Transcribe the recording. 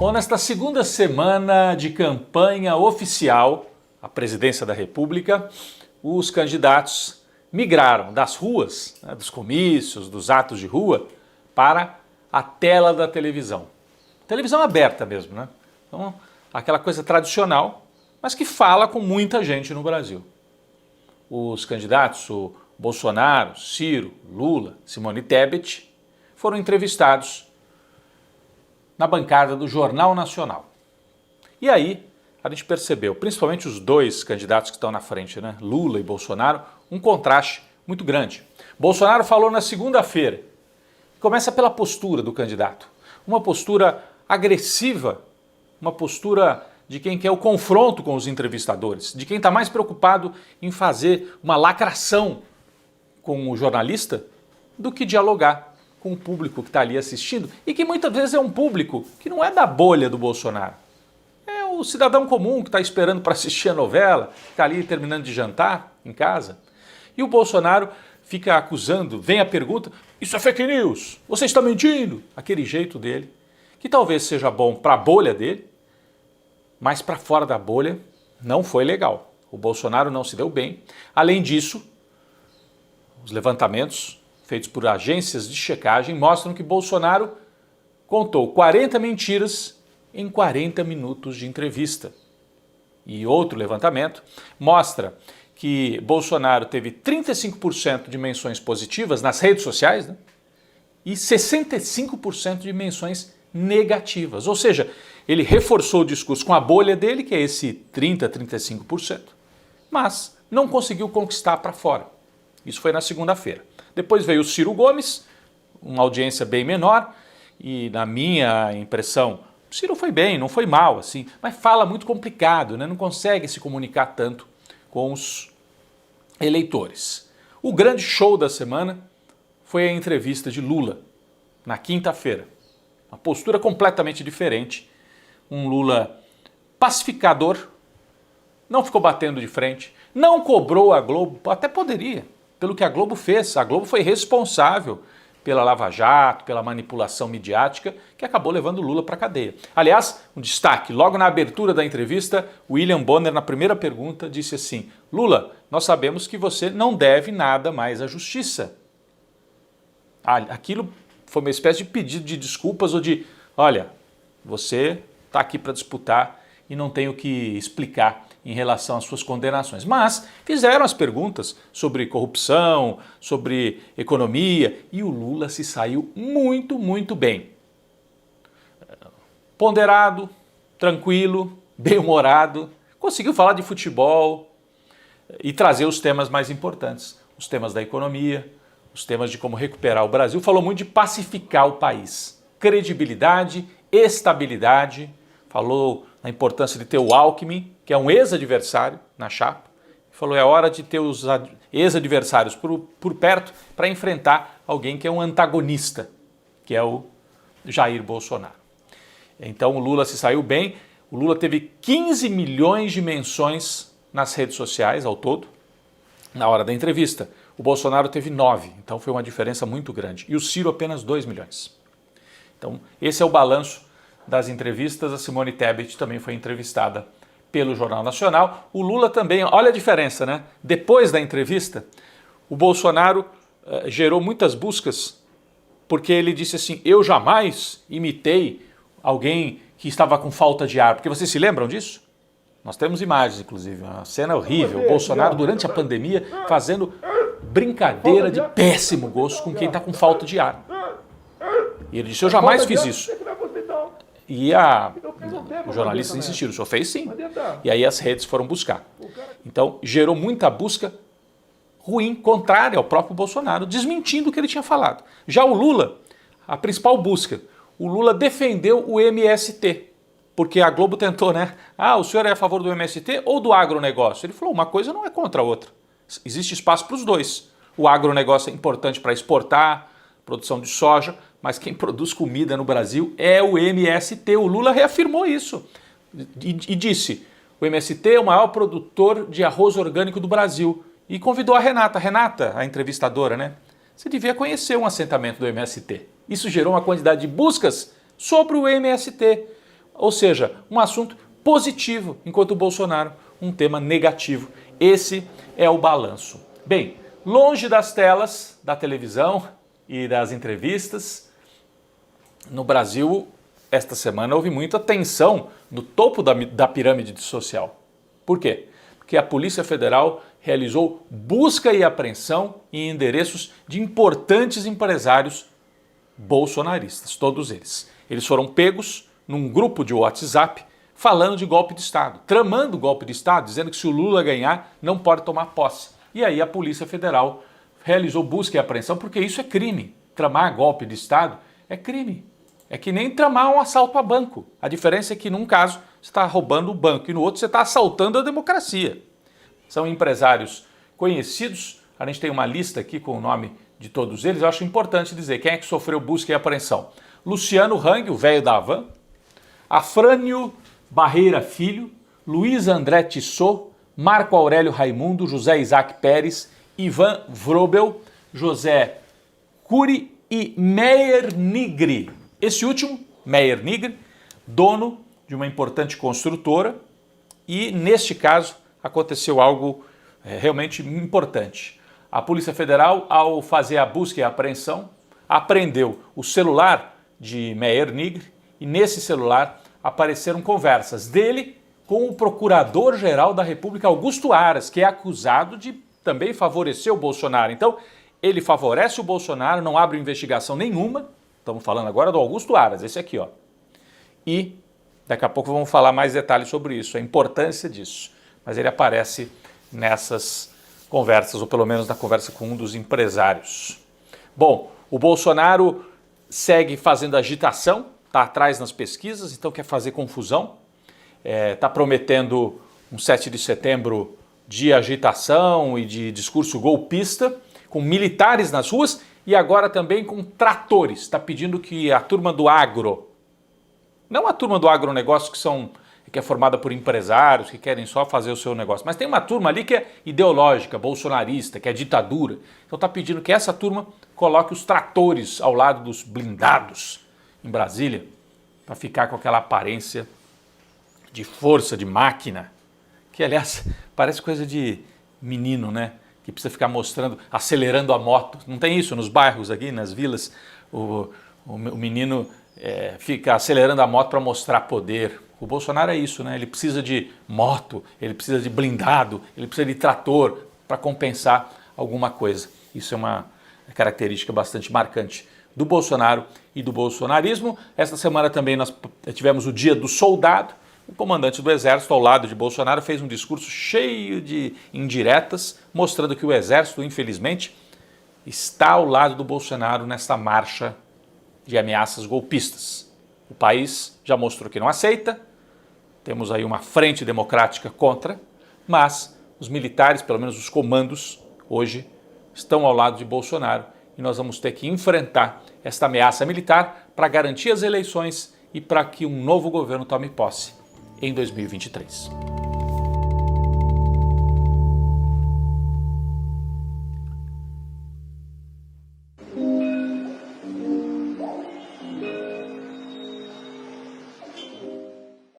Bom, nesta segunda semana de campanha oficial à presidência da República, os candidatos migraram das ruas, dos comícios, dos atos de rua, para a tela da televisão. Televisão aberta mesmo, né? Então, aquela coisa tradicional, mas que fala com muita gente no Brasil. Os candidatos, o Bolsonaro, Ciro, Lula, Simone Tebet, foram entrevistados na bancada do Jornal Nacional. E aí, a gente percebeu, principalmente os dois candidatos que estão na frente, né, Lula e Bolsonaro, um contraste muito grande. Bolsonaro falou na segunda-feira, começa pela postura do candidato, uma postura agressiva, uma postura de quem quer o confronto com os entrevistadores, de quem está mais preocupado em fazer uma lacração com o jornalista do que dialogar com o público que está ali assistindo e que muitas vezes é um público que não é da bolha do Bolsonaro. É o cidadão comum que está esperando para assistir a novela, que está ali terminando de jantar em casa. E o Bolsonaro fica acusando, vem a pergunta, isso é fake news, você está mentindo. Aquele jeito dele, que talvez seja bom para a bolha dele, mas para fora da bolha não foi legal. O Bolsonaro não se deu bem. Além disso, os levantamentos feitos por agências de checagem mostram que Bolsonaro contou 40 mentiras em 40 minutos de entrevista. E outro levantamento mostra que Bolsonaro teve 35% de menções positivas nas redes sociais, né? E 65% de menções negativas. Ou seja, ele reforçou o discurso com a bolha dele, que é esse 30-35%, mas não conseguiu conquistar para fora. Isso foi na segunda-feira. Depois veio o Ciro Gomes, uma audiência bem menor, e na minha impressão, o Ciro foi bem, não foi mal, assim, mas fala muito complicado, né? Não consegue se comunicar tanto com os eleitores. O grande show da semana foi a entrevista de Lula, na quinta-feira. Uma postura completamente diferente, um Lula pacificador, não ficou batendo de frente, não cobrou a Globo, até poderia, pelo que a Globo fez. A Globo foi responsável pela Lava Jato, pela manipulação midiática, que acabou levando Lula para a cadeia. Aliás, um destaque, logo na abertura da entrevista, William Bonner, na primeira pergunta, disse assim: Lula, nós sabemos que você não deve nada mais à justiça. Aquilo foi uma espécie de pedido de desculpas ou de, olha, você está aqui para disputar e não tem o que explicar em relação às suas condenações. Mas fizeram as perguntas sobre corrupção, sobre economia, e o Lula se saiu muito, muito bem. Ponderado, tranquilo, bem-humorado, conseguiu falar de futebol e trazer os temas mais importantes, os temas da economia, os temas de como recuperar o Brasil. Falou muito de pacificar o país, credibilidade, estabilidade, falou na importância de ter o Alckmin, que é um ex-adversário na chapa, falou é hora de ter os ex-adversários por perto para enfrentar alguém que é um antagonista, que é o Jair Bolsonaro. Então o Lula se saiu bem, o Lula teve 15 milhões de menções nas redes sociais ao todo, na hora da entrevista. O Bolsonaro teve 9, então foi uma diferença muito grande. E o Ciro apenas 2 milhões. Então esse é o balanço das entrevistas. A Simone Tebet também foi entrevistada pelo Jornal Nacional. O Lula também, olha a diferença, né? Depois da entrevista, o Bolsonaro gerou muitas buscas, porque ele disse assim, eu jamais imitei alguém que estava com falta de ar. Porque vocês se lembram disso? Nós temos imagens, inclusive, uma cena horrível. O Bolsonaro, durante a pandemia, fazendo brincadeira de péssimo gosto com quem está com falta de ar. E ele disse, eu jamais fiz isso. E os jornalistas insistiram, o senhor fez sim. E aí as redes foram buscar. Então gerou muita busca ruim, contrária ao próprio Bolsonaro, desmentindo o que ele tinha falado. Já o Lula, a principal busca, o Lula defendeu o MST, porque a Globo tentou, né? O senhor é a favor do MST ou do agronegócio? Ele falou, uma coisa não é contra a outra. Existe espaço para os dois. O agronegócio é importante para exportar, produção de soja, mas quem produz comida no Brasil é o MST. O Lula reafirmou isso e disse, o MST é o maior produtor de arroz orgânico do Brasil. E convidou a Renata, a entrevistadora, né? Você devia conhecer um assentamento do MST. Isso gerou uma quantidade de buscas sobre o MST. Ou seja, um assunto positivo, enquanto o Bolsonaro um tema negativo. Esse é o balanço. Bem, longe das telas da televisão e das entrevistas, no Brasil, esta semana houve muita tensão no topo da pirâmide social. Por quê? Porque a Polícia Federal realizou busca e apreensão em endereços de importantes empresários bolsonaristas, todos eles. Eles foram pegos num grupo de WhatsApp falando de golpe de Estado, tramando golpe de Estado, dizendo que se o Lula ganhar, não pode tomar posse. E aí a Polícia Federal realizou busca e apreensão, porque isso é crime. Tramar golpe de Estado é crime. É que nem tramar um assalto a banco. A diferença é que num caso você está roubando o banco e no outro você está assaltando a democracia. São empresários conhecidos, a gente tem uma lista aqui com o nome de todos eles, eu acho importante dizer quem é que sofreu busca e apreensão. Luciano Hang, o velho da Havan, Afrânio Barreira Filho, Luiz André Tissot, Marco Aurélio Raimundo, José Isaac Pérez, Ivan Vrobel, José Cury e Meyer Nigri. Esse último, Meyer Nigri, dono de uma importante construtora, e neste caso aconteceu algo realmente importante. A Polícia Federal, ao fazer a busca e a apreensão, apreendeu o celular de Meyer Nigri e nesse celular apareceram conversas dele com o Procurador-Geral da República, Augusto Aras, que é acusado de também favorecer o Bolsonaro. Então, ele favorece o Bolsonaro, não abre investigação nenhuma. Estamos falando agora do Augusto Aras, esse aqui, ó. E daqui a pouco vamos falar mais detalhes sobre isso, a importância disso. Mas ele aparece nessas conversas, ou pelo menos na conversa com um dos empresários. Bom, o Bolsonaro segue fazendo agitação, está atrás nas pesquisas, então quer fazer confusão. Está prometendo um 7 de setembro de agitação e de discurso golpista, com militares nas ruas e agora também com tratores. Está pedindo que a turma do agro, não a turma do agronegócio que é formada por empresários que querem só fazer o seu negócio, mas tem uma turma ali que é ideológica, bolsonarista, que é ditadura. Então está pedindo que essa turma coloque os tratores ao lado dos blindados em Brasília, para ficar com aquela aparência de força, de máquina, que aliás parece coisa de menino, né? Que precisa ficar mostrando, acelerando a moto. Não tem isso nos bairros aqui, nas vilas? O menino fica acelerando a moto para mostrar poder. O Bolsonaro é isso, né? Ele precisa de moto, ele precisa de blindado, ele precisa de trator para compensar alguma coisa. Isso é uma característica bastante marcante do Bolsonaro e do bolsonarismo. Esta semana também nós tivemos o Dia do Soldado. O comandante do Exército, ao lado de Bolsonaro, fez um discurso cheio de indiretas, mostrando que o Exército, infelizmente, está ao lado do Bolsonaro nesta marcha de ameaças golpistas. O país já mostrou que não aceita, temos aí uma frente democrática contra, mas os militares, pelo menos os comandos, hoje estão ao lado de Bolsonaro e nós vamos ter que enfrentar esta ameaça militar para garantir as eleições e para que um novo governo tome posse em 2023.